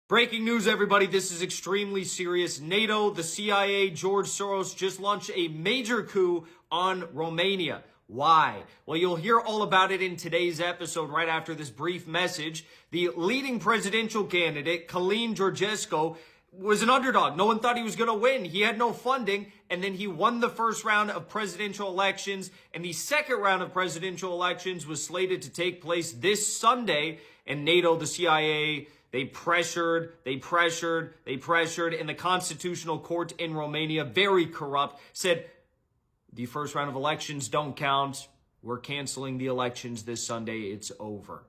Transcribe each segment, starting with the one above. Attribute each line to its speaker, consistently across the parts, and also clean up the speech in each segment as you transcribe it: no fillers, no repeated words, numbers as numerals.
Speaker 1: Breaking news, everybody. This is extremely serious. NATO, the CIA, George Soros just launched a major coup on Romania. Why? Well, you'll hear all about it in today's episode right after this brief message. The leading presidential candidate, Călin Georgescu, was an underdog. No one thought he was going to win. He had no funding, and then he won the first round of presidential elections, and the second round of presidential elections was slated to take place this Sunday, and NATO, the CIA, they pressured, and the Constitutional Court in Romania, very corrupt, said the first round of elections don't count. We're canceling the elections this Sunday. It's over.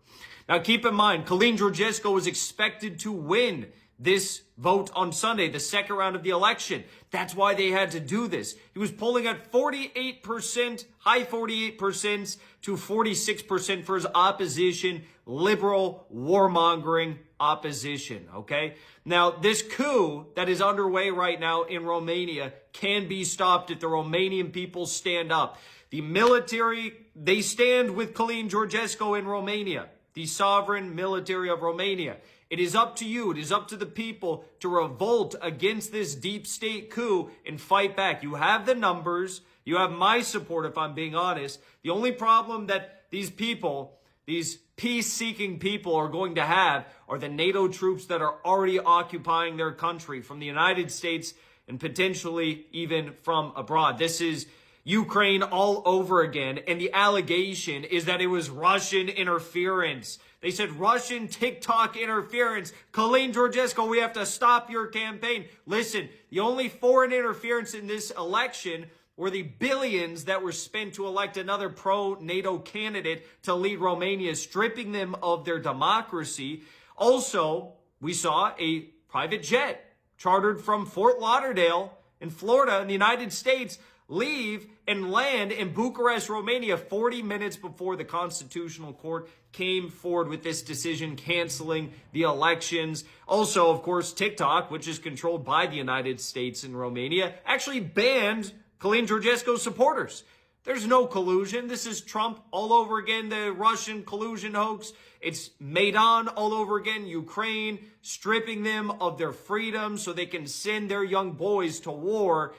Speaker 1: Now, keep in mind, Călin Georgescu was expected to win this vote on Sunday, the second round of the election. That's why they had to do this. He was polling at 48%, high 48% to 46% for his opposition, liberal, warmongering opposition, okay? Now, this coup that is underway right now in Romania can be stopped if the Romanian people stand up. The military, they stand with Călin Georgescu in Romania, the sovereign military of Romania. It is up to you, it is up to the people to revolt against this deep state coup and fight back. You have the numbers, you have my support if I'm being honest. The only problem that these people, these peace-seeking people are going to have are the NATO troops that are already occupying their country from the United States and potentially even from abroad. This is Ukraine all over again, and the allegation is that it was Russian interference. They said Russian TikTok interference. Călin Georgescu, we have to stop your campaign. Listen, the only foreign interference in this election were the billions that were spent to elect another pro-NATO candidate to lead Romania, stripping them of their democracy. Also, we saw a private jet chartered from Fort Lauderdale in Florida in the United States leave and land in Bucharest, Romania, 40 minutes before the Constitutional Court came forward with this decision canceling the elections. Also, of course, TikTok, which is controlled by the United States and Romania, actually banned Călin Georgescu's supporters. There's no collusion. This is Trump all over again, the Russian collusion hoax. It's Maidan all over again, Ukraine, stripping them of their freedom so they can send their young boys to war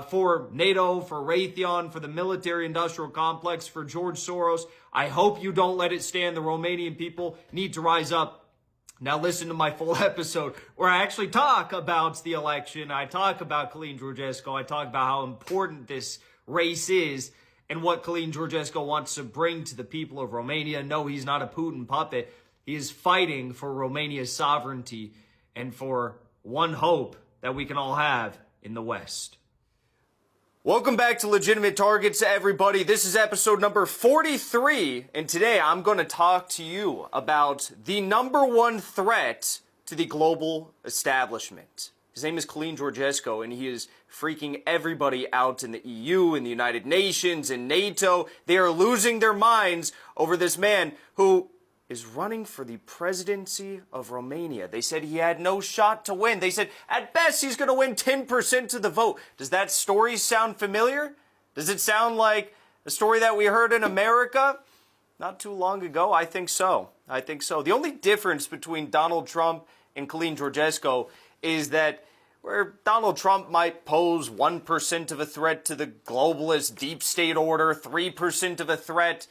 Speaker 1: for NATO, for Raytheon, for the military-industrial complex, for George Soros. I hope you don't let it stand. The Romanian people need to rise up. Now listen to my full episode where I actually talk about the election. I talk about Călin Georgescu. I talk about how important this race is and what Călin Georgescu wants to bring to the people of Romania. No, he's not a Putin puppet. He is fighting for Romania's sovereignty and for one hope that we can all have in the West. Welcome back to Legitimate Targets, everybody. This is episode number 43, and today I'm going to talk to you about the number one threat to the global establishment. His name is Călin Georgescu, and he is freaking everybody out in the EU, in the United Nations, in NATO. They are losing their minds over this man who is running for the presidency of Romania. They said he had no shot to win. They said, at best, he's going to win 10% of the vote. Does that story sound familiar? Does it sound like a story that we heard in America not too long ago? I think so. I think so. The only difference between Donald Trump and Călin Georgescu is that where Donald Trump might pose 1% of a threat to the globalist deep state order, 3% of a threat,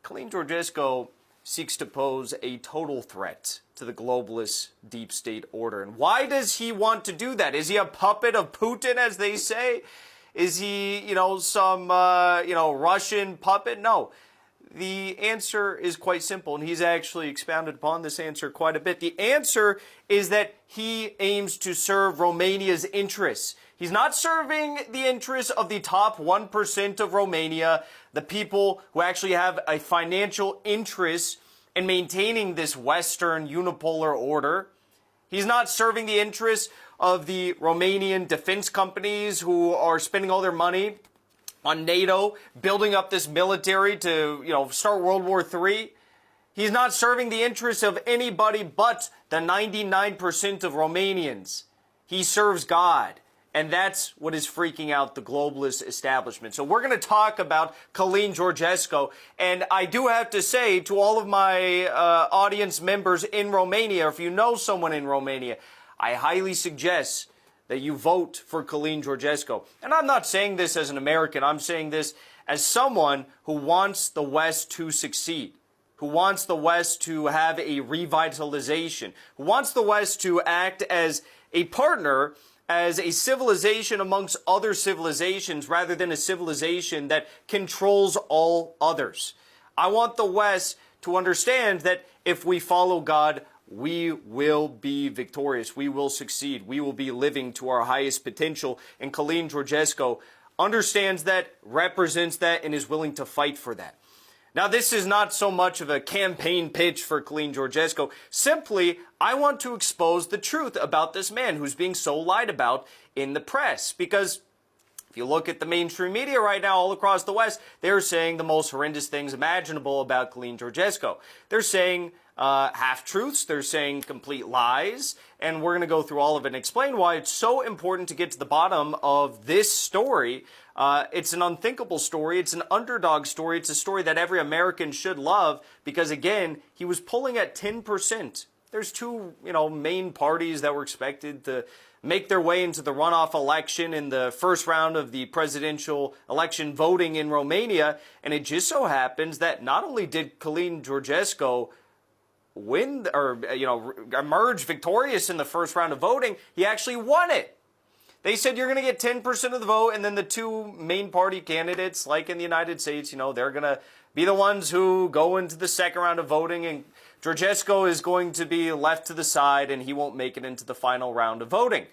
Speaker 1: Călin Georgescu seeks to pose a total threat to the globalist deep state order. And why does he want to do that? Is he a puppet of Putin, as they say? Is he, some, Russian puppet? No. The answer is quite simple, and he's actually expounded upon this answer quite a bit. The answer is that he aims to serve Romania's interests. He's not serving the interests of the top 1% of Romania, the people who actually have a financial interest in maintaining this Western unipolar order. He's not serving the interests of the Romanian defense companies who are spending all their money on NATO, building up this military to, start World War III. He's not serving the interests of anybody but the 99% of Romanians. He serves God. And that's what is freaking out the globalist establishment. So we're going to talk about Călin Georgescu. And I do have to say to all of my audience members in Romania, if you know someone in Romania, I highly suggest that you vote for Călin Georgescu. And I'm not saying this as an American. I'm saying this as someone who wants the West to succeed, who wants the West to have a revitalization, who wants the West to act as a partner, as a civilization amongst other civilizations rather than a civilization that controls all others. I want the West to understand that if we follow God, we will be victorious. We will succeed. We will be living to our highest potential. And Călin Georgescu understands that, represents that, and is willing to fight for that. Now, this is not so much of a campaign pitch for Călin Georgescu. Simply, I want to expose the truth about this man who's being so lied about in the press. Because if you look at the mainstream media right now all across the West, they're saying the most horrendous things imaginable about Călin Georgescu. They're saying half-truths, they're saying complete lies, and we're going to go through all of it and explain why it's so important to get to the bottom of this story. It's an unthinkable story. It's an underdog story. It's a story that every American should love because, again, he was polling at 10%. There's two, main parties that were expected to make their way into the runoff election in the first round of the presidential election voting in Romania. And it just so happens that not only did Călin Georgescu win or, emerge victorious in the first round of voting, he actually won it. They said you're going to get 10% of the vote, and then the two main party candidates, like in the United States, they're going to be the ones who go into the second round of voting, and Georgescu is going to be left to the side, and he won't make it into the final round of voting.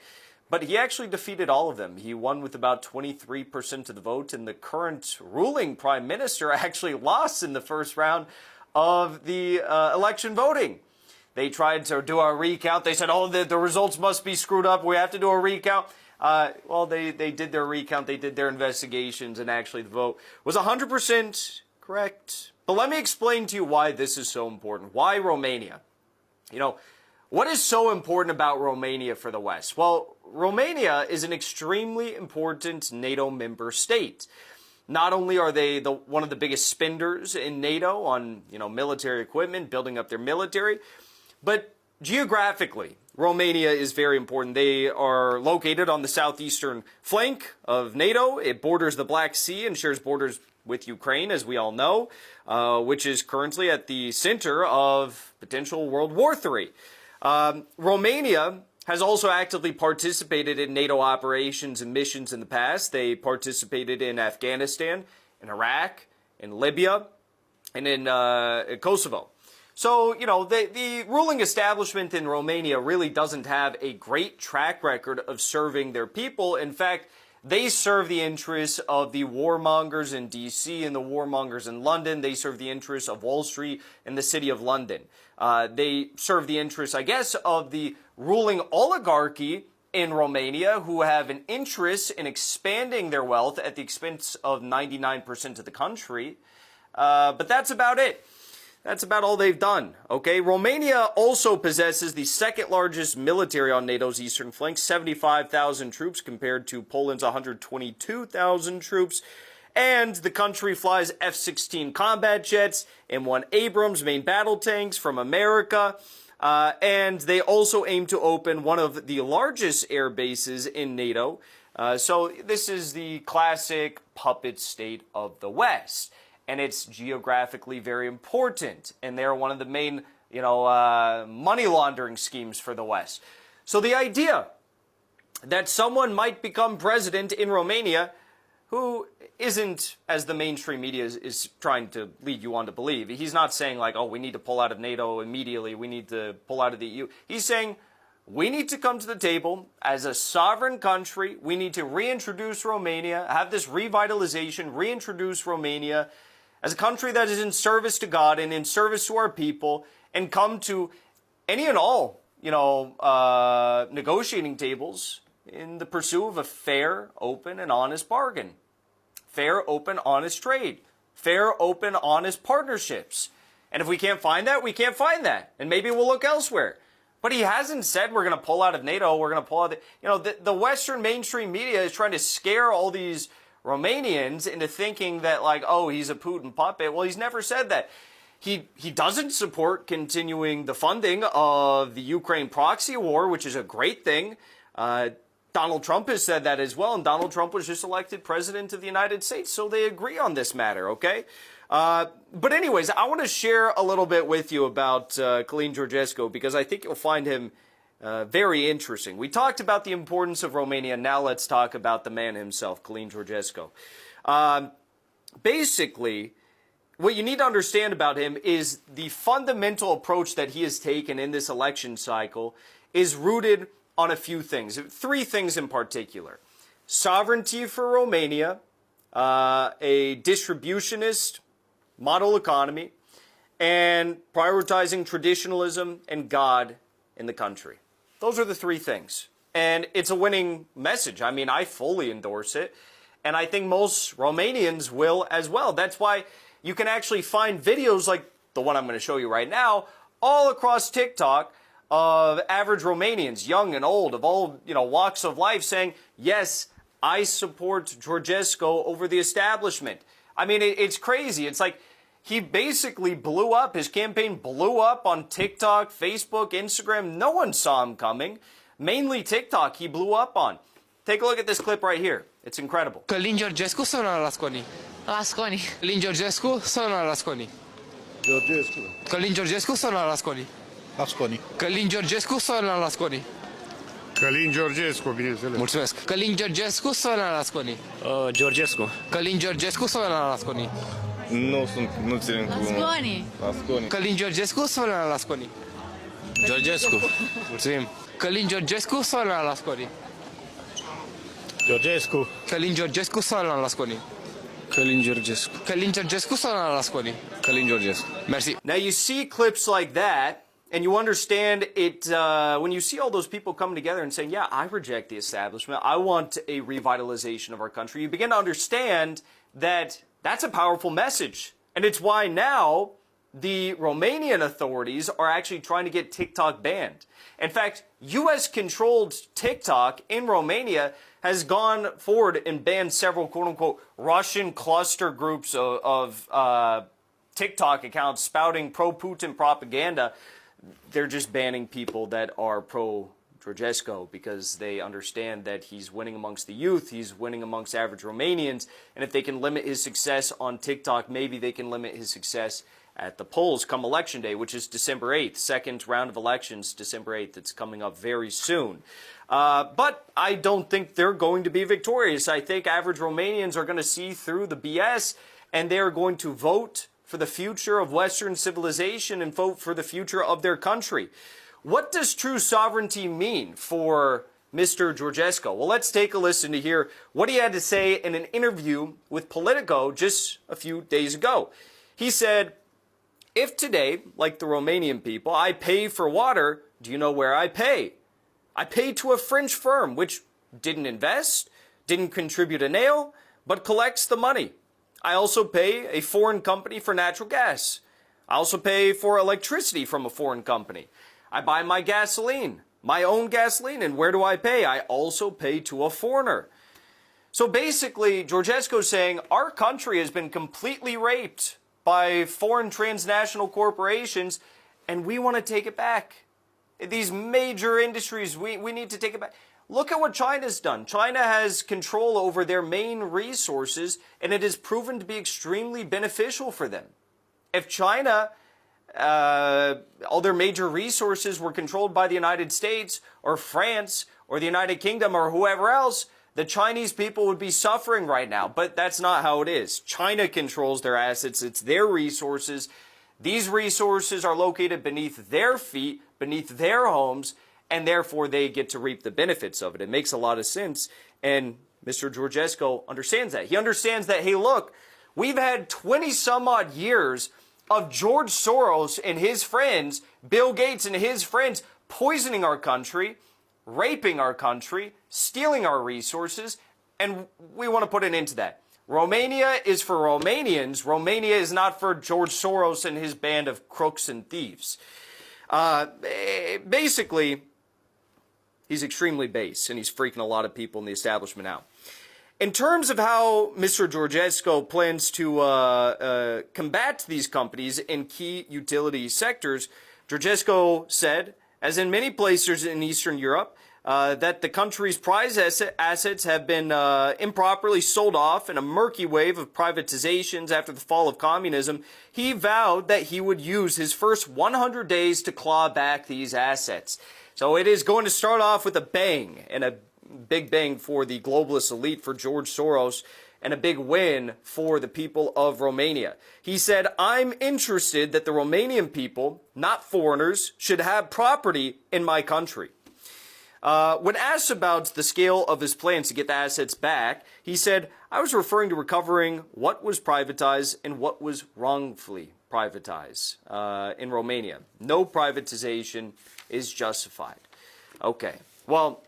Speaker 1: But he actually defeated all of them. He won with about 23% of the vote, and the current ruling prime minister actually lost in the first round of the election voting. They tried to do a recount. They said, the results must be screwed up. We have to do a recount. They did their recount, they did their investigations, and actually the vote was 100% correct. But let me explain to you why this is so important. Why Romania? What is so important about Romania for the West? Well, Romania is an extremely important NATO member state. Not only are they one of the biggest spenders in NATO on, military equipment, building up their military, but geographically, Romania is very important. They are located on the southeastern flank of NATO. It borders the Black Sea and shares borders with Ukraine, as we all know, which is currently at the center of potential World War III. Romania has also actively participated in NATO operations and missions in the past. They participated in Afghanistan, in Iraq, in Libya, and in Kosovo. So, the ruling establishment in Romania really doesn't have a great track record of serving their people. In fact, they serve the interests of the warmongers in D.C. and the warmongers in London. They serve the interests of Wall Street and the city of London. They serve the interests, I guess, of the ruling oligarchy in Romania, who have an interest in expanding their wealth at the expense of 99% of the country. But that's about it. That's about all they've done, okay? Romania also possesses the second largest military on NATO's eastern flank, 75,000 troops compared to Poland's 122,000 troops. And the country flies F-16 combat jets, M1 Abrams main battle tanks from America. And they also aim to open one of the largest air bases in NATO. So this is the classic puppet state of the West. And it's geographically very important. And they're one of the main, money laundering schemes for the West. So the idea that someone might become president in Romania who isn't, as the mainstream media is trying to lead you on to believe. He's not saying we need to pull out of NATO immediately. We need to pull out of the EU. He's saying we need to come to the table as a sovereign country. We need to reintroduce Romania, have this revitalization, reintroduce Romania as a country that is in service to God and in service to our people, and come to any and all, negotiating tables in the pursuit of a fair, open, and honest bargain. Fair, open, honest trade. Fair, open, honest partnerships. And if we can't find that, we can't find that. And maybe we'll look elsewhere. But he hasn't said we're going to pull out of NATO, we're going to pull out the Western mainstream media is trying to scare all these Romanians into thinking that, like, oh, he's a Putin puppet. Well, he's never said that. He doesn't support continuing the funding of the Ukraine proxy war, which is a great thing. Donald Trump has said that as well, and Donald Trump was just elected president of the United States, so they agree on this matter, okay? But anyways, I want to share a little bit with you about Călin Georgescu, because I think you'll find him very interesting. We talked about the importance of Romania. Now let's talk about the man himself, Călin Georgescu. Basically, what you need to understand about him is the fundamental approach that he has taken in this election cycle is rooted on a few things, 3 things in particular. Sovereignty for Romania, a distributionist model economy, and prioritizing traditionalism and God in the country. Those are the 3 things. And it's a winning message. I mean, I fully endorse it. And I think most Romanians will as well. That's why you can actually find videos like the one I'm going to show you right now all across TikTok of average Romanians, young and old, of all, walks of life, saying, yes, I support Georgescu over the establishment. I mean, it's crazy. It's like he basically blew up. His campaign blew up on TikTok, Facebook, Instagram. No one saw him coming. Mainly TikTok he blew up on. Take a look at this clip right here. It's incredible.
Speaker 2: Călin Georgescu sau Lasconi?
Speaker 3: Lasconi.
Speaker 2: Călin Georgescu sau Lasconi?
Speaker 4: Georgescu.
Speaker 2: Călin Georgescu sau Lasconi?
Speaker 4: Asconi.
Speaker 2: Călin Georgescu sau Lasconi?
Speaker 4: Călin Georgescu, bineînțeles.
Speaker 2: Mulțumesc. Călin Georgescu sau Lasconi?
Speaker 5: Georgescu.
Speaker 2: Călin Georgescu sau Lasconi?
Speaker 5: Nu ținem cu...
Speaker 3: Lasconi.
Speaker 5: Lasconi.
Speaker 2: Călin Georgescu sau Lasconi?
Speaker 5: Georgescu.
Speaker 2: Mulțumim. Călin Georgescu sau Lasconi?
Speaker 4: Georgescu.
Speaker 2: Călin Georgescu sau Lasconi?
Speaker 5: Călin Georgescu.
Speaker 2: Călin Georgescu sau Lasconi?
Speaker 5: Călin Georgescu.
Speaker 2: Merci.
Speaker 1: Now you see clips like that, and you understand it when you see all those people coming together and saying, yeah, I reject the establishment. I want a revitalization of our country. You begin to understand that that's a powerful message. And it's why now the Romanian authorities are actually trying to get TikTok banned. In fact, U.S.-controlled TikTok in Romania has gone forward and banned several quote-unquote Russian cluster groups of TikTok accounts spouting pro-Putin propaganda. They're just banning people that are pro-Georgescu because they understand that he's winning amongst the youth, he's winning amongst average Romanians, and if they can limit his success on TikTok, maybe they can limit his success at the polls come Election Day, which is December 8th, second round of elections, December 8th. It's coming up very soon. But I don't think they're going to be victorious. I think average Romanians are going to see through the BS, and they are going to vote for the future of Western civilization and vote for the future of their country. What does true sovereignty mean for Mr. Georgescu? Well, let's take a listen to hear what he had to say in an interview with Politico just a few days ago. He said, if today, like the Romanian people, I pay for water, do you know where I pay? I pay to a French firm which didn't invest, didn't contribute a nail, but collects the money. I also pay a foreign company for natural gas. I also pay for electricity from a foreign company. I buy my gasoline, my own gasoline, and where do I pay? I also pay to a foreigner. So basically, Georgescu is saying our country has been completely raped by foreign transnational corporations, and we want to take it back. These major industries, we need to take it back. Look at what China's done. China has control over their main resources, and it has proven to be extremely beneficial for them. If China, all their major resources were controlled by the United States or France or the United Kingdom or whoever else, the Chinese people would be suffering right now, but that's not how it is. China controls their assets. It's their resources. These resources are located beneath their feet, beneath their homes, and therefore they get to reap the benefits of it. It makes a lot of sense, and Mr. Georgescu understands that. He understands that, hey, look, we've had 20-some-odd years of George Soros and his friends, Bill Gates and his friends, poisoning our country, raping our country, stealing our resources, and we want to put an end to that. Romania is for Romanians. Romania is not for George Soros and his band of crooks and thieves. Basically, he's extremely base, and he's freaking a lot of people in the establishment out. In terms of how Mr. Georgescu plans to combat these companies in key utility sectors, Georgescu said, as in many places in Eastern Europe, that the country's prize assets have been improperly sold off in a murky wave of privatizations after the fall of communism. He vowed that he would use his first 100 days to claw back these assets. So it is going to start off with a bang, and a big bang for the globalist elite, for George Soros, and a big win for the people of Romania. He said, I'm interested that the Romanian people, not foreigners, should have property in my country. When asked about the scale of his plans to get the assets back, he said, I was referring to recovering what was privatized and what was wrongfully privatized in Romania. No privatization is justified. Okay, well,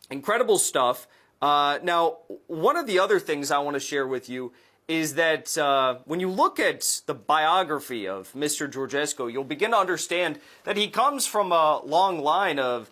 Speaker 1: incredible stuff. Now, one of the other things I want to share with you is that when you look at the biography of Mr. Georgescu, you'll begin to understand that he comes from a long line of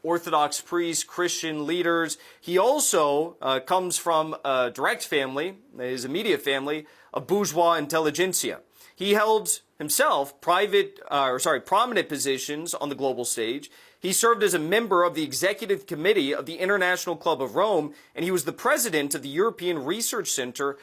Speaker 1: Orthodox priests, Christian leaders. He also comes from a direct family, his immediate family, a bourgeois intelligentsia. He held himself prominent positions on the global stage. He served as a member of the executive committee of the International Club of Rome, and he was the president of the European Research Center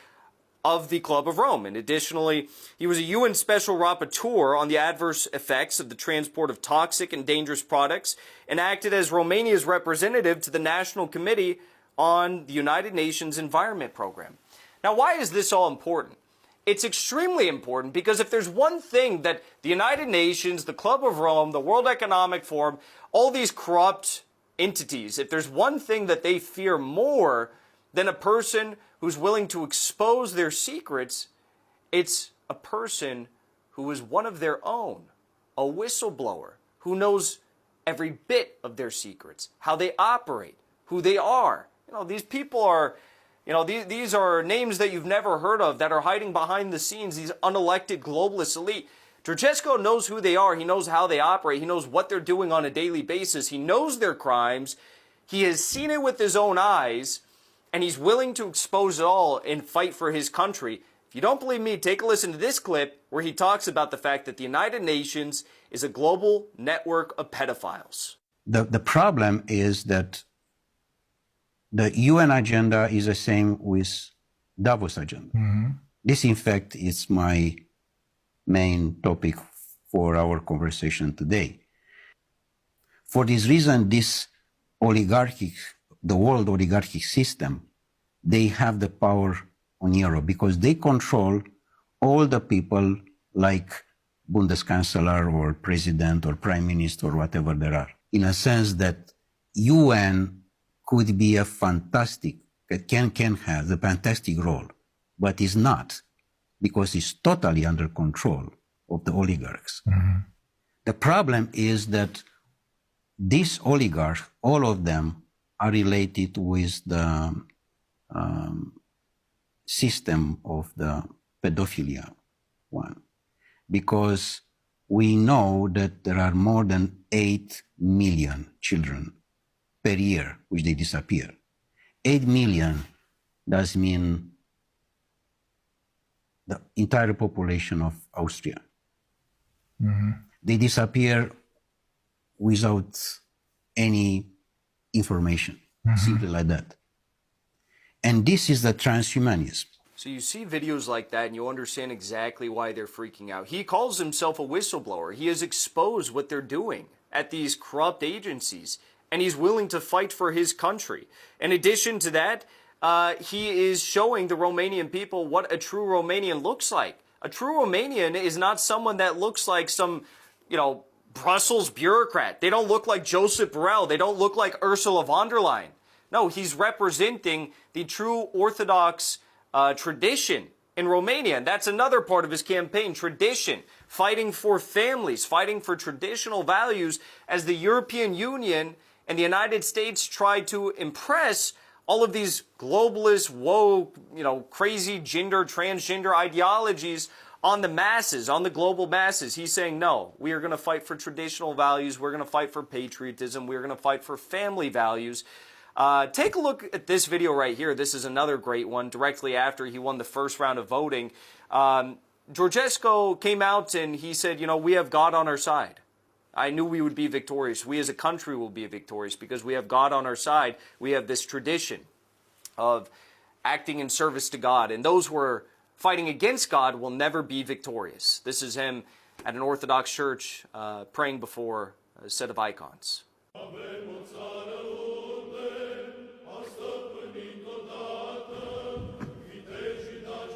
Speaker 1: of the Club of Rome. And additionally, he was a UN Special Rapporteur on the adverse effects of the transport of toxic and dangerous products, and acted as Romania's representative to the National Committee on the United Nations Environment Program. Now, why is this all important? It's extremely important because if there's one thing that the United Nations, the Club of Rome, the World Economic Forum, all these corrupt entities, if there's one thing that they fear more than a person who's willing to expose their secrets, it's a person who is one of their own, a whistleblower, who knows every bit of their secrets, how they operate, who they are. These people are, these are names that you've never heard of that are hiding behind the scenes, these unelected globalist elite. Georgescu knows who they are. He knows how they operate. He knows what they're doing on a daily basis. He knows their crimes. He has seen it with his own eyes, and he's willing to expose it all and fight for his country. If you don't believe me, take a listen to this clip where he talks about the fact that the United Nations is a global network of pedophiles.
Speaker 3: The problem is that the UN agenda is the same with Davos agenda. Mm-hmm. This, in fact, is my main topic for our conversation today. For this reason, the world oligarchic system, they have the power on Europe because they control all the people like Bundeskanzler or president or prime minister or whatever there are. In a sense that UN could be a fantastic, can have a fantastic role, but is not, because it's totally under control of the oligarchs. Mm-hmm. The problem is that these oligarchs, all of them, are related with the system of the pedophilia one. Because we know that there are more than 8 million children per year which they disappear. 8 million does mean the entire population of Austria. Mm-hmm. They disappear without any information, mm-hmm. Simply like that. And this is the transhumanism.
Speaker 1: So you see videos like that and you understand exactly why they're freaking out. He calls himself a whistleblower. He has exposed what they're doing at these corrupt agencies, and he's willing to fight for his country. In addition to that, he is showing the Romanian people what a true Romanian looks like. A true Romanian is not someone that looks like some, Brussels bureaucrat. They don't look like Joseph Borrell. They don't look like Ursula von der Leyen. No, he's representing the true Orthodox tradition in Romania. And that's another part of his campaign, tradition, fighting for families, fighting for traditional values as the European Union and the United States try to impress all of these globalist, woke, crazy gender, transgender ideologies on the masses, on the global masses. He's saying, no, we are going to fight for traditional values. We're going to fight for patriotism. We're going to fight for family values. Take a look at this video right here. This is another great one. Directly after he won the first round of voting, Georgescu came out and he said, you know, we have God on our side. I knew we would be victorious. We as a country will be victorious because we have God on our side. We have this tradition of acting in service to God. And those who are fighting against God will never be victorious. This is him at an Orthodox church praying before a set of icons.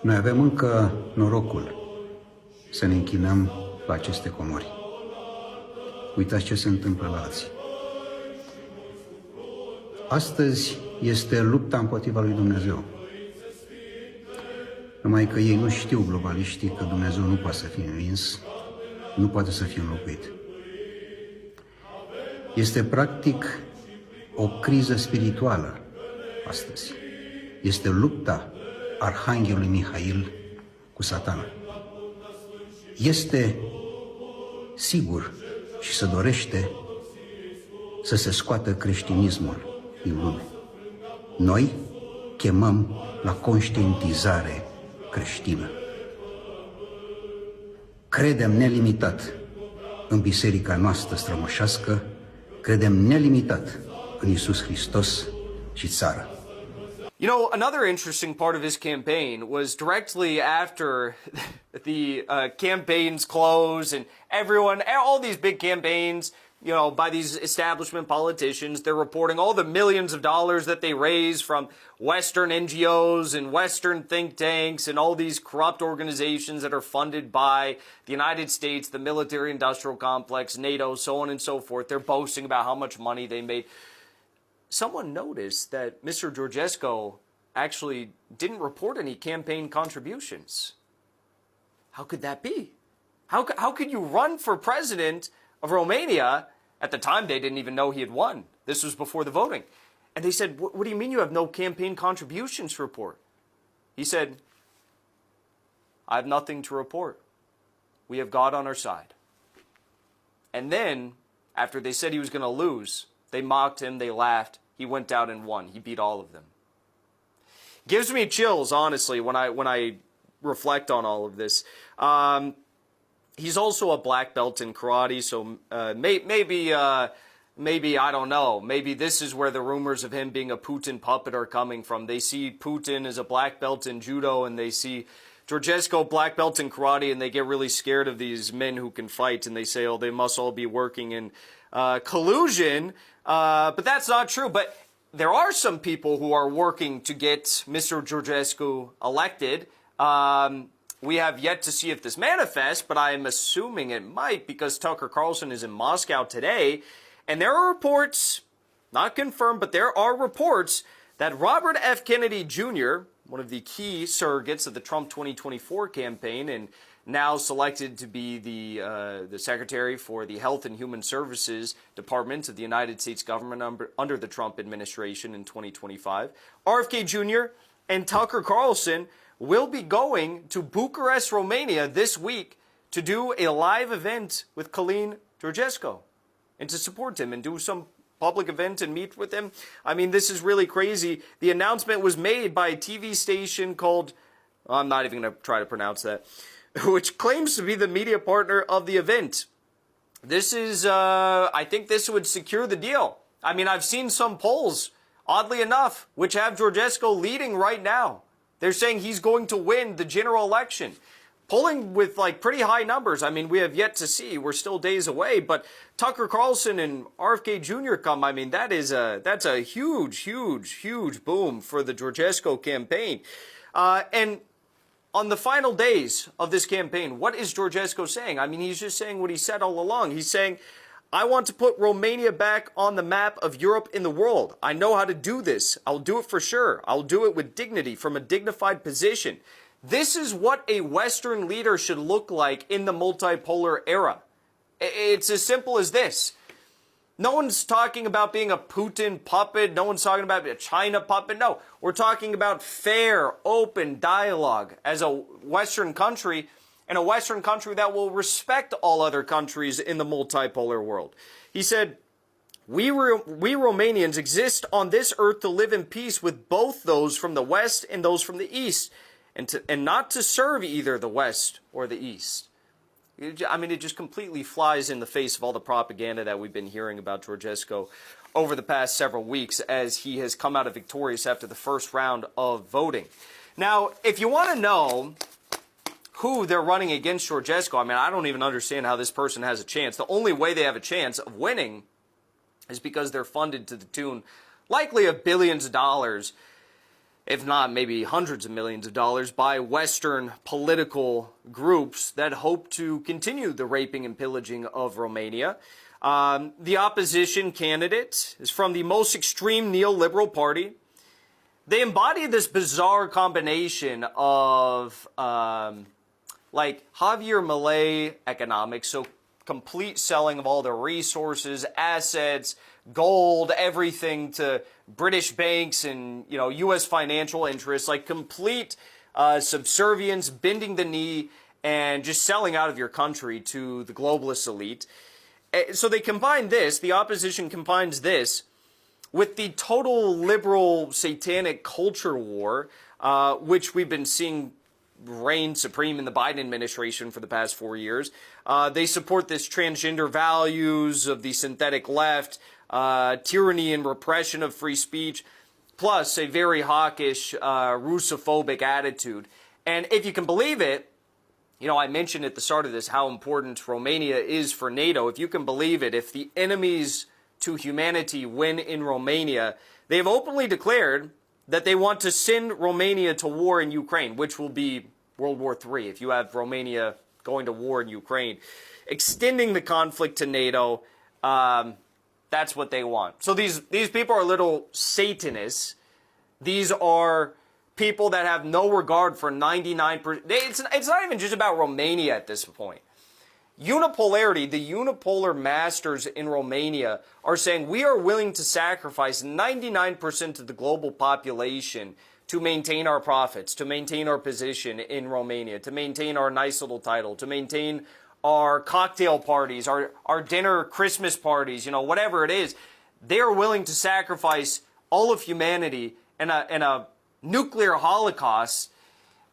Speaker 3: Noi avem încă norocul să ne închinăm la aceste comori. Uitați ce se întâmplă la alții. Astăzi este lupta împotriva lui Dumnezeu. Numai că ei nu știu, globaliștii, că Dumnezeu nu poate să fie învins, nu poate să fie înlocuit. Este practic o criză spirituală astăzi. Este lupta Arhanghelului Mihail cu Satana. Este sigur și se dorește să se scoată creștinismul din lume. Noi chemăm la conștientizare creștină. Credem nelimitat în biserica noastră strămoșească, credem nelimitat în Iisus Hristos și țară.
Speaker 1: You know, another interesting part of his campaign was directly after the campaigns closed and everyone, all these big campaigns, you know, by these establishment politicians, they're reporting all the millions of dollars that they raise from Western NGOs and Western think tanks and all these corrupt organizations that are funded by the United States, the military-industrial complex, NATO, so on and so forth. They're boasting about how much money they made. Someone noticed that Mr. Georgescu actually didn't report any campaign contributions. How could that be? How could you run for president of Romania? At the time, they didn't even know he had won. This was before the voting. And they said, what do you mean you have no campaign contributions to report? He said, I have nothing to report. We have God on our side. And then, after they said he was going to lose, they mocked him, they laughed. He went out and won. He beat all of them. Gives me chills, honestly, when I reflect on all of this. He's also a black belt in karate, so maybe I don't know. Maybe this is where the rumors of him being a Putin puppet are coming from. They see Putin as a black belt in judo, and they see Georgescu black belt in karate, and they get really scared of these men who can fight, and they say, oh, they must all be working in collusion. But that's not true. But there are some people who are working to get Mr. Georgescu elected. We have yet to see if this manifests, but I am assuming it might because Tucker Carlson is in Moscow today. And there are reports, not confirmed, but there are reports that Robert F. Kennedy Jr., one of the key surrogates of the Trump 2024 campaign and now selected to be the Secretary for the Health and Human Services Department of the United States government under the Trump administration in 2025, RFK Jr. and Tucker Carlson will be going to Bucharest, Romania this week to do a live event with Călin Georgescu and to support him and do some public event and meet with him. I mean, this is really crazy. The announcement was made by a TV station called, I'm not even going to try to pronounce that, which claims to be the media partner of the event. This is, I think this would secure the deal. I mean, I've seen some polls, oddly enough, which have Georgescu leading right now. They're saying he's going to win the general election. Polling with like pretty high numbers. I mean, we have yet to see. We're still days away. But Tucker Carlson and RFK Jr. come. I mean, that's a huge, huge, huge boom for the Georgescu campaign. And on the final days of this campaign, what is Georgescu saying? I mean, he's just saying what he said all along. He's saying, I want to put Romania back on the map of Europe in the world. I know how to do this. I'll do it for sure. I'll do it with dignity, from a dignified position. This is what a Western leader should look like in the multipolar era. It's as simple as this. No one's talking about being a Putin puppet. No one's talking about a China puppet. No, we're talking about fair, open dialogue as a Western country and a Western country that will respect all other countries in the multipolar world. He said, we Romanians exist on this earth to live in peace with both those from the West and those from the East, and not to serve either the West or the East. I mean, it just completely flies in the face of all the propaganda that we've been hearing about Georgescu over the past several weeks as he has come out of victorious after the first round of voting. Now, if you want to know who they're running against Georgescu, I mean, I don't even understand how this person has a chance. The only way they have a chance of winning is because they're funded to the tune likely of billions of dollars, if not maybe hundreds of millions of dollars, by Western political groups that hope to continue the raping and pillaging of Romania. The opposition candidate is from the most extreme neoliberal party. They embody this bizarre combination of like Javier Milei economics, so complete selling of all their resources, assets, gold, everything to British banks and, you know, U.S. financial interests, like complete subservience, bending the knee, and just selling out of your country to the globalist elite. So they combine this, the opposition combines this, with the total liberal satanic culture war, which we've been seeing reign supreme in the Biden administration for the past 4 years. They support this transgender values of the synthetic left, tyranny and repression of free speech, plus a very hawkish Russophobic attitude. And if you can believe it, you know, I mentioned at the start of this how important Romania is for NATO. If you can believe it, if the enemies to humanity win in Romania, they have openly declared that they want to send Romania to war in Ukraine, which will be World War III if you have Romania going to war in Ukraine. Extending the conflict to NATO, that's what they want. So these people are little Satanists. These are people that have no regard for 99%. It's not even just about Romania at this point. Unipolarity, the unipolar masters in Romania are saying we are willing to sacrifice 99% of the global population to maintain our profits, to maintain our position in Romania, to maintain our nice little title, to maintain our cocktail parties, our dinner Christmas parties, you know, whatever it is. They are willing to sacrifice all of humanity in a nuclear holocaust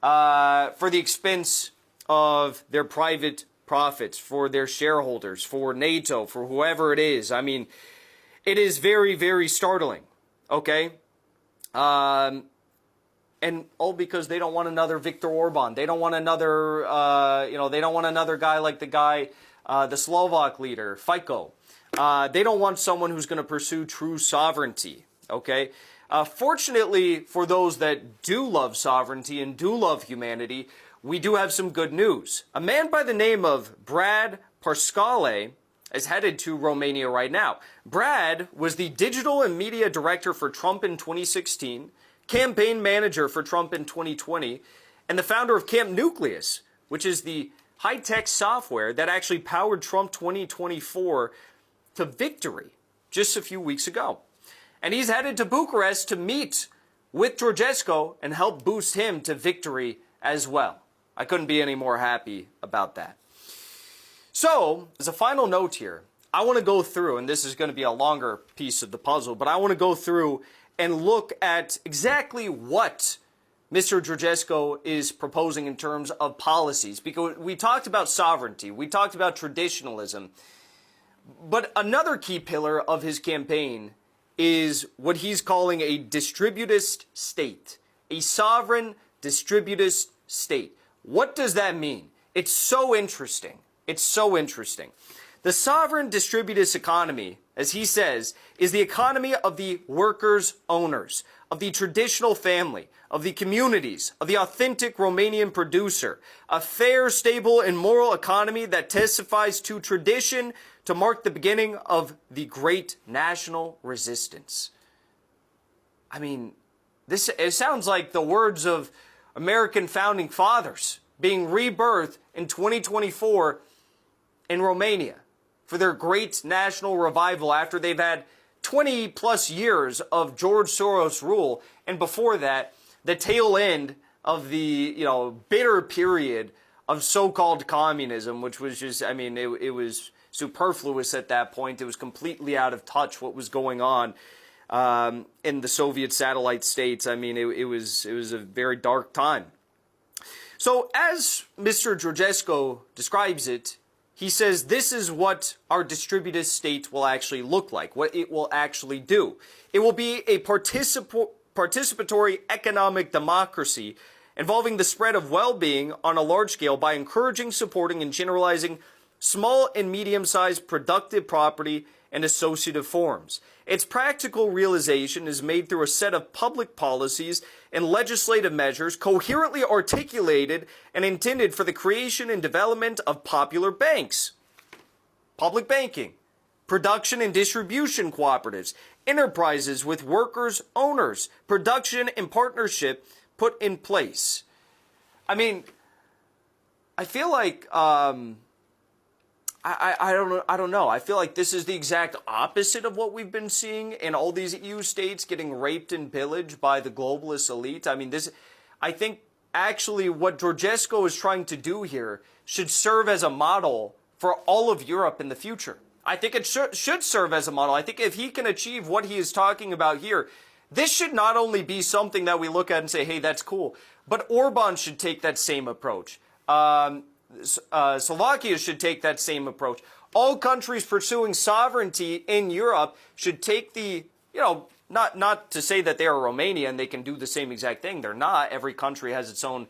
Speaker 1: for the expense of their private profits, for their shareholders, for NATO, for whoever it is. I mean, it is very, very startling, okay? And all because they don't want another Viktor Orban. They don't want another, they don't want another guy like the Slovak leader, Fico. They don't want someone who's going to pursue true sovereignty, okay? Fortunately, for those that do love sovereignty and do love humanity, we do have some good news. A man by the name of Brad Parscale is headed to Romania right now. Brad was the digital and media director for Trump in 2016, campaign manager for Trump in 2020, and the founder of Camp Nucleus, which is the high-tech software that actually powered Trump 2024 to victory just a few weeks ago. And he's headed to Bucharest to meet with Georgescu and help boost him to victory as well. I couldn't be any more happy about that. So, as a final note here, I want to go through, and this is going to be a longer piece of the puzzle, but I want to go through and look at exactly what Mr. Georgescu is proposing in terms of policies. Because we talked about sovereignty, we talked about traditionalism, but another key pillar of his campaign is what he's calling a distributist state, a sovereign distributist state. What does that mean? It's so interesting. It's so interesting. The sovereign distributist economy, as he says, is the economy of the workers' owners, of the traditional family, of the communities, of the authentic Romanian producer, a fair, stable, and moral economy that testifies to tradition to mark the beginning of the great national resistance. I mean, it sounds like the words of American founding fathers being rebirthed in 2024 in Romania for their great national revival after they've had 20 plus years of George Soros rule, and before that, the tail end of the, bitter period of so-called communism, which was just, I mean, it was superfluous at that point. It was completely out of touch what was going on in the Soviet satellite states. I mean, it was a very dark time. So as Mr. Georgescu describes it, he says this is what our distributive state will actually look like, what it will actually do. It will be a participatory economic democracy involving the spread of well-being on a large scale by encouraging, supporting, and generalizing small and medium-sized productive property and associative forms. Its practical realization is made through a set of public policies and legislative measures coherently articulated and intended for the creation and development of popular banks, public banking, production and distribution cooperatives, enterprises with workers, owners, production and partnership put in place. I mean, I feel like I don't know. I feel like this is the exact opposite of what we've been seeing in all these EU states getting raped and pillaged by the globalist elite. I mean, I think actually what Georgescu is trying to do here should serve as a model for all of Europe in the future. I think it should serve as a model. I think if he can achieve what he is talking about here, this should not only be something that we look at and say, hey, that's cool, but Orban should take that same approach. Slovakia should take that same approach. All countries pursuing sovereignty in Europe should take the, not to say that they are Romania and they can do the same exact thing. They're not. Every country has its own,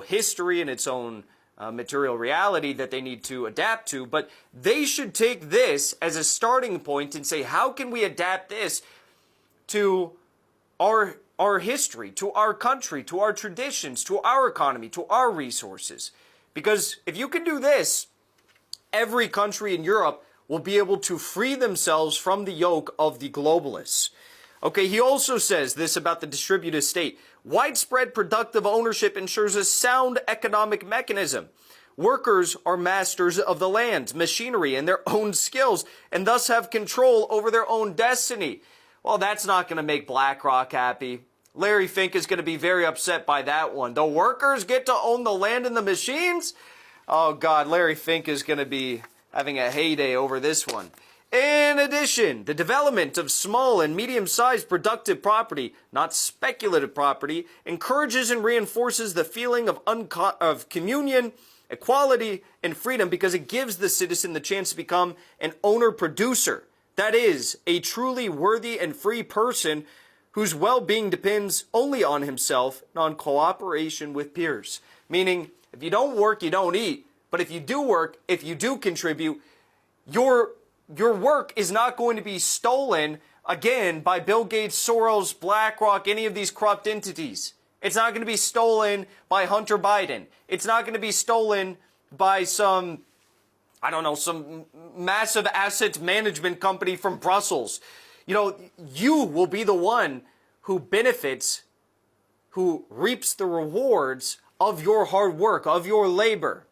Speaker 1: history and its own material reality that they need to adapt to. But they should take this as a starting point and say, how can we adapt this to our history, to our country, to our traditions, to our economy, to our resources? Because if you can do this, every country in Europe will be able to free themselves from the yoke of the globalists. Okay, he also says this about the distributive state. Widespread productive ownership ensures a sound economic mechanism. Workers are masters of the land, machinery, and their own skills, and thus have control over their own destiny. Well, that's not going to make BlackRock happy. Larry Fink is going to be very upset by that one. The workers get to own the land and the machines? Oh, God, Larry Fink is going to be having a heyday over this one. In addition, the development of small and medium-sized productive property, not speculative property, encourages and reinforces the feeling of communion, equality, and freedom because it gives the citizen the chance to become an owner-producer. That is, a truly worthy and free person whose well-being depends only on himself and on cooperation with peers. Meaning, if you don't work, you don't eat. But if you do work, if you do contribute, your work is not going to be stolen, again, by Bill Gates, Soros, BlackRock, any of these corrupt entities. It's not going to be stolen by Hunter Biden. It's not going to be stolen by some massive asset management company from Brussels. You will be the one who benefits, who reaps the rewards of your hard work, of your labor.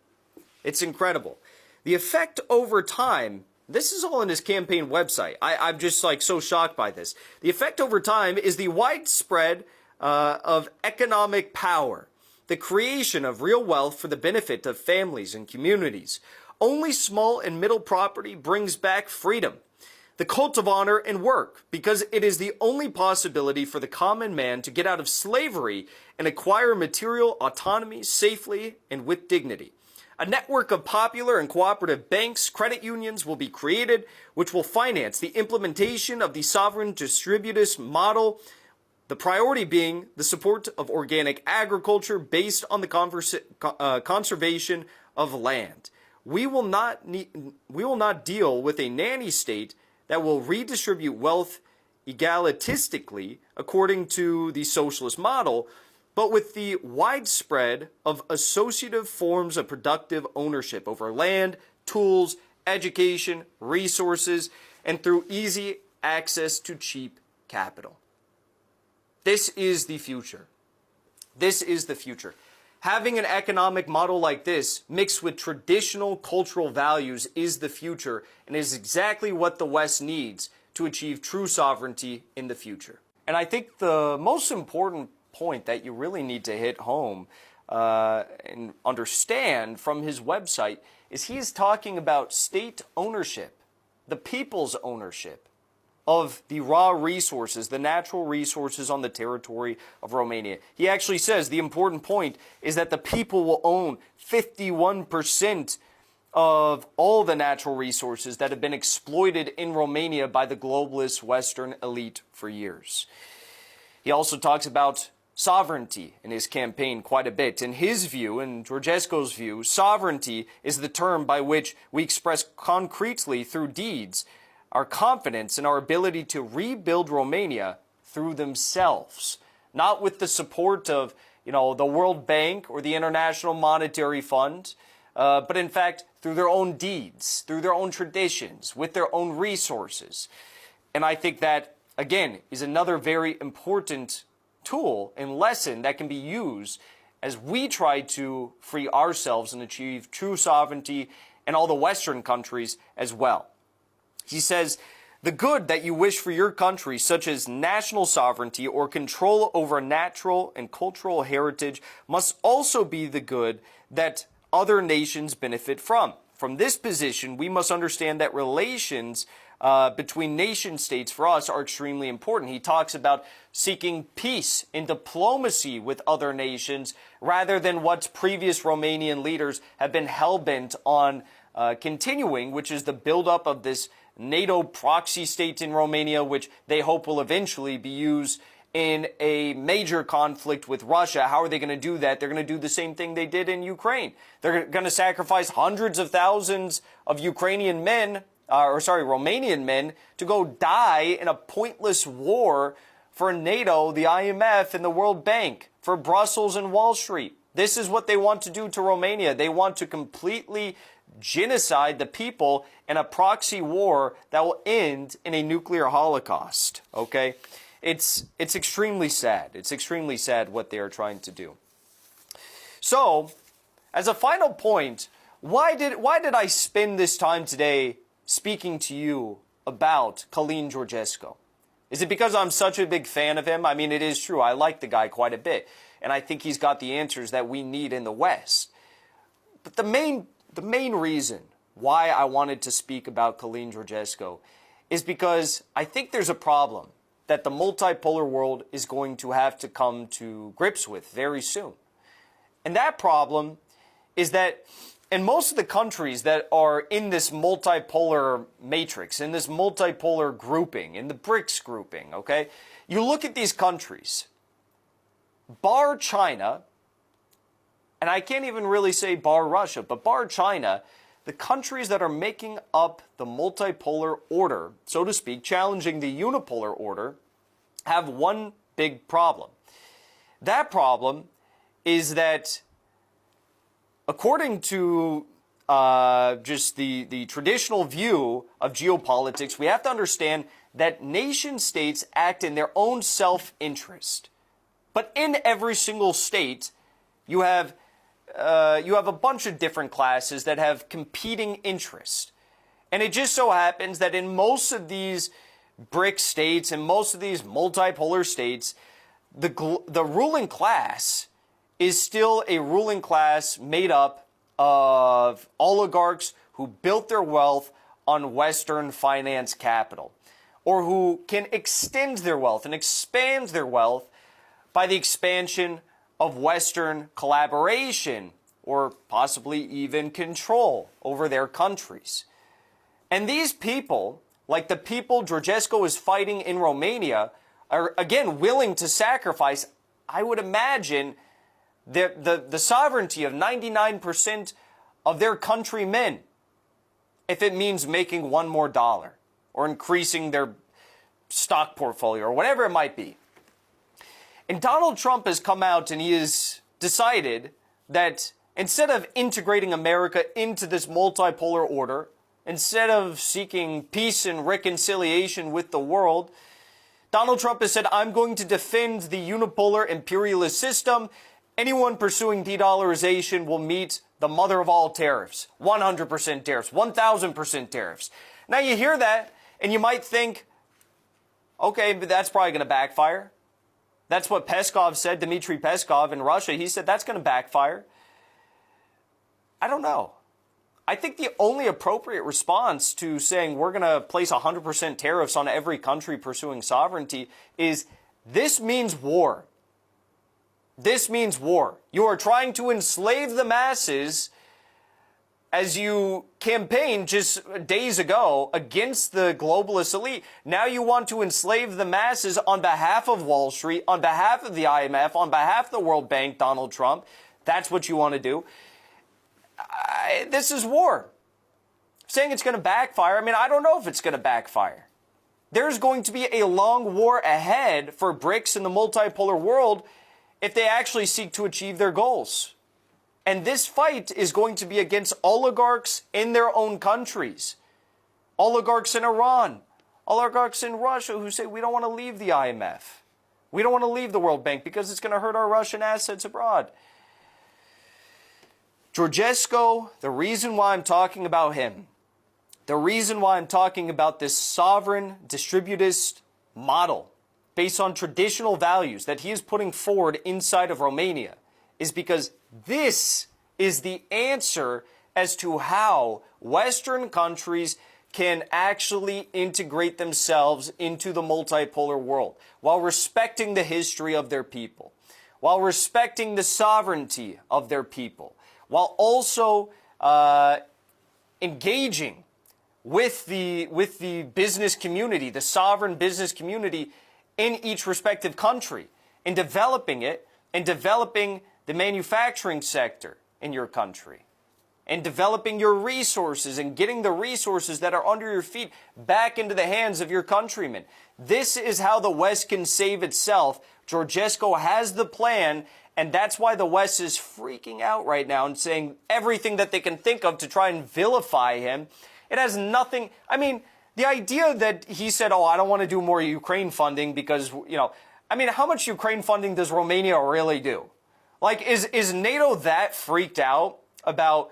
Speaker 1: It's incredible. The effect over time, this is all in his campaign website. I'm just so shocked by this. The effect over time is the widespread of economic power, the creation of real wealth for the benefit of families and communities. Only small and middle property brings back freedom. The cult of honor and work, because it is the only possibility for the common man to get out of slavery and acquire material autonomy safely and with dignity. A network of popular and cooperative banks, credit unions will be created, which will finance the implementation of the sovereign distributist model, the priority being the support of organic agriculture based on the conservation of land. We will not deal with a nanny state that will redistribute wealth egalitistically according to the socialist model, but with the widespread of associative forms of productive ownership over land, tools, education, resources, and through easy access to cheap capital. This is the future. This is the future. Having an economic model like this mixed with traditional cultural values is the future and is exactly what the West needs to achieve true sovereignty in the future. And I think the most important point that you really need to hit home and understand from his website is he is talking about state ownership, the people's ownership of the raw resources, the natural resources on the territory of Romania. He actually says the important point is that the people will own 51% of all the natural resources that have been exploited in Romania by the globalist Western elite for years. He also talks about sovereignty in his campaign quite a bit. In his view, in Georgescu's view, sovereignty is the term by which we express concretely through deeds our confidence in our ability to rebuild Romania through themselves, not with the support of, the World Bank or the International Monetary Fund, but in fact through their own deeds, through their own traditions, with their own resources. And I think that, again, is another very important tool and lesson that can be used as we try to free ourselves and achieve true sovereignty in all the Western countries as well. He says, the good that you wish for your country, such as national sovereignty or control over natural and cultural heritage, must also be the good that other nations benefit from. From this position, we must understand that relations between nation states for us are extremely important. He talks about seeking peace and diplomacy with other nations rather than what previous Romanian leaders have been hell-bent on continuing, which is the buildup of this NATO proxy state in Romania, which they hope will eventually be used in a major conflict with Russia. How are they going to do that? They're going to do the same thing they did in Ukraine. They're going to sacrifice hundreds of thousands of Romanian men to go die in a pointless war for NATO, the IMF, and the World Bank, for Brussels and Wall Street. This is what they want to do to Romania. They want to completely genocide the people in a proxy war that will end in a nuclear holocaust. Okay? It's extremely sad. It's extremely sad what they are trying to do. So, as a final point, why did I spend this time today speaking to you about Călin Georgescu? Is it because I'm such a big fan of him? I mean, it is true. I like the guy quite a bit. And I think he's got the answers that we need in the West. But the main reason why I wanted to speak about Călin Georgescu is because I think there's a problem that the multipolar world is going to have to come to grips with very soon. And that problem is that in most of the countries that are in this multipolar matrix, in this multipolar grouping, in the BRICS grouping, okay, you look at these countries, bar China, and I can't even really say bar Russia, but bar China, the countries that are making up the multipolar order, so to speak, challenging the unipolar order, have one big problem. That problem is that according to just the traditional view of geopolitics, we have to understand that nation states act in their own self-interest. But in every single state, you have a bunch of different classes that have competing interests. And it just so happens that in most of these BRIC states and most of these multipolar states, the ruling class is still a ruling class made up of oligarchs who built their wealth on Western finance capital, or who can extend their wealth and expand their wealth by the expansion of Western collaboration or possibly even control over their countries. And these people, like the people Georgescu is fighting in Romania, are again willing to sacrifice, I would imagine, the sovereignty of 99% of their countrymen if it means making one more dollar or increasing their stock portfolio or whatever it might be. And Donald Trump has come out and he has decided that instead of integrating America into this multipolar order, instead of seeking peace and reconciliation with the world, Donald Trump has said, I'm going to defend the unipolar imperialist system. Anyone pursuing de-dollarization will meet the mother of all tariffs. 100% tariffs, 1,000% tariffs. Now you hear that and you might think, okay, but that's probably going to backfire. That's what Peskov said, Dmitry Peskov in Russia. He said that's going to backfire. I don't know. I think the only appropriate response to saying we're going to place 100% tariffs on every country pursuing sovereignty is this means war. This means war. You are trying to enslave the masses as you campaigned just days ago against the globalist elite. Now you want to enslave the masses on behalf of Wall Street, on behalf of the IMF, on behalf of the World Bank, Donald Trump. That's what you want to do. This is war. Saying it's going to backfire, I mean, I don't know if it's going to backfire. There's going to be a long war ahead for BRICS in the multipolar world if they actually seek to achieve their goals. And this fight is going to be against oligarchs in their own countries. Oligarchs in Iran, oligarchs in Russia who say we don't want to leave the IMF. We don't want to leave the World Bank because it's going to hurt our Russian assets abroad. Georgescu, the reason why I'm talking about him, the reason why I'm talking about this sovereign distributist model based on traditional values that he is putting forward inside of Romania is because this is the answer as to how Western countries can actually integrate themselves into the multipolar world while respecting the history of their people, while respecting the sovereignty of their people, while also engaging with the business community, the sovereign business community in each respective country, in developing it, and developing the manufacturing sector in your country, and developing your resources and getting the resources that are under your feet back into the hands of your countrymen. This is how the West can save itself. Georgescu has the plan, and that's why the West is freaking out right now and saying everything that they can think of to try and vilify him. It has nothing, I mean, the idea that he said, oh, I don't want to do more Ukraine funding because, I mean, how much Ukraine funding does Romania really do? Like, is NATO that freaked out about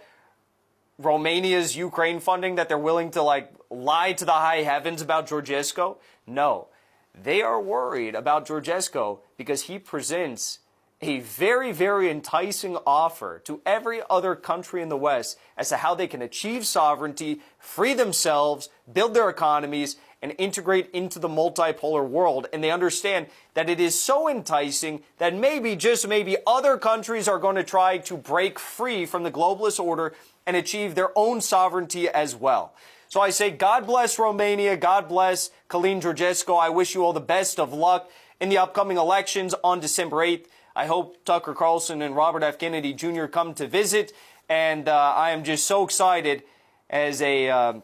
Speaker 1: Romania's Ukraine funding that they're willing to, lie to the high heavens about Georgescu? No. They are worried about Georgescu because he presents a very, very enticing offer to every other country in the West as to how they can achieve sovereignty, free themselves, build their economies, and integrate into the multipolar world. And they understand that it is so enticing that maybe, just maybe, other countries are going to try to break free from the globalist order and achieve their own sovereignty as well. So I say, God bless Romania, God bless Călin Georgescu. I wish you all the best of luck in the upcoming elections on December 8th. I hope Tucker Carlson and Robert F. Kennedy Jr. come to visit, and I am just so excited as a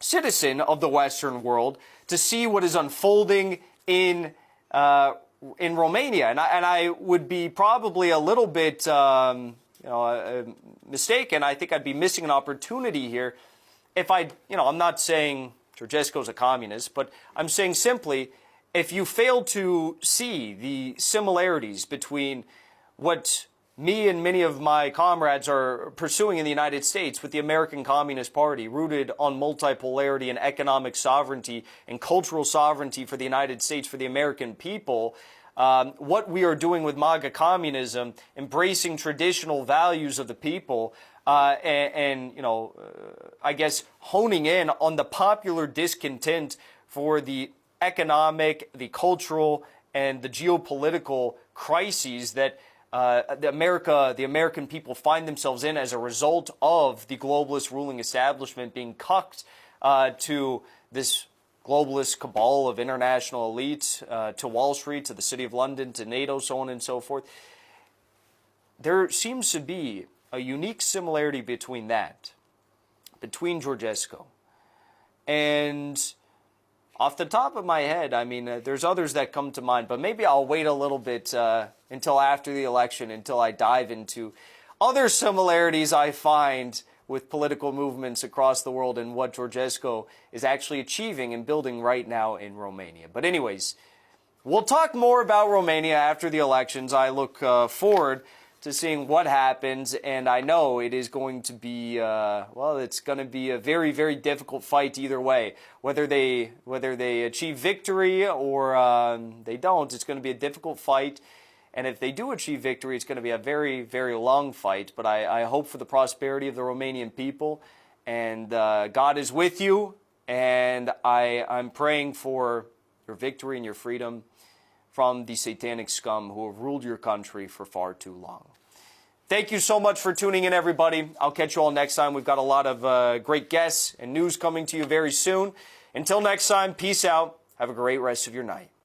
Speaker 1: citizen of the Western world to see what is unfolding in Romania, and I would be probably a little bit mistaken. I think I'd be missing an opportunity here if I'm not saying Georgescu is a communist, but I'm saying simply, if you fail to see the similarities between what me and many of my comrades are pursuing in the United States with the American Communist Party, rooted on multipolarity and economic sovereignty and cultural sovereignty for the United States, for the American people, what we are doing with MAGA communism, embracing traditional values of the people, I guess honing in on the popular discontent for the economic, the cultural, and the geopolitical crises that the American people find themselves in as a result of the globalist ruling establishment being cucked to this globalist cabal of international elites, to Wall Street, to the City of London, to NATO, so on and so forth. There seems to be a unique similarity between Georgescu, and off the top of my head, I mean, there's others that come to mind, but maybe I'll wait a little bit until after the election, until I dive into other similarities I find with political movements across the world and what Georgescu is actually achieving and building right now in Romania. But anyways, we'll talk more about Romania after the elections. I look forward to seeing what happens, and I know it is going to be, well, it's going to be a very, very difficult fight either way. Whether they achieve victory or they don't, it's going to be a difficult fight. And if they do achieve victory, it's going to be a very, very long fight. But I hope for the prosperity of the Romanian people, and God is with you, and I'm praying for your victory and your freedom from the satanic scum who have ruled your country for far too long. Thank you so much for tuning in, everybody. I'll catch you all next time. We've got a lot of great guests and news coming to you very soon. Until next time, peace out. Have a great rest of your night.